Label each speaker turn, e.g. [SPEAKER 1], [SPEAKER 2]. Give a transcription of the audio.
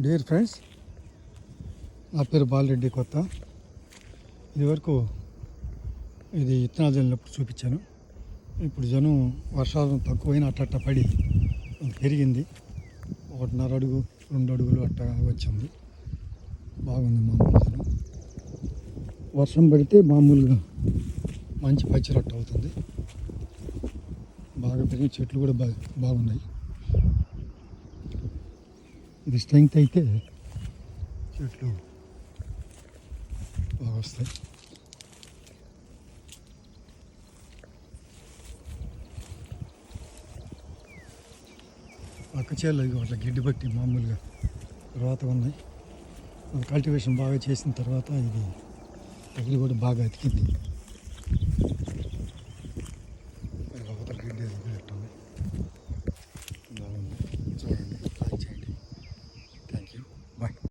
[SPEAKER 1] Dear friends, నా పేరు బాలరెడ్డి కొత్త. ఇదివరకు ఇది విత్తనాలు జల్లినప్పుడు చూపించాను. ఇప్పుడు జనం వర్షాలు తక్కువైనా అట్ట పడి పెరిగింది. 1.5 అడుగు 2 అడుగులు అట్ట వచ్చింది. బాగుంది. మామూలు జనం వర్షం పడితే మామూలుగా మంచి పచ్చి రొట్ట అవుతుంది. బాగా పెరిగిన చెట్లు కూడా బాగున్నాయి. ఇది స్ట్రెంగ్త్ అయితే చెట్లు బాగా వస్తాయి. పక్క చేలు అట్లా గిడ్డి బట్టి మామూలుగా తర్వాత ఉన్నాయి. కల్టివేషన్ బాగా చేసిన తర్వాత ఇది తగిలి కూడా బాగా అతికింది.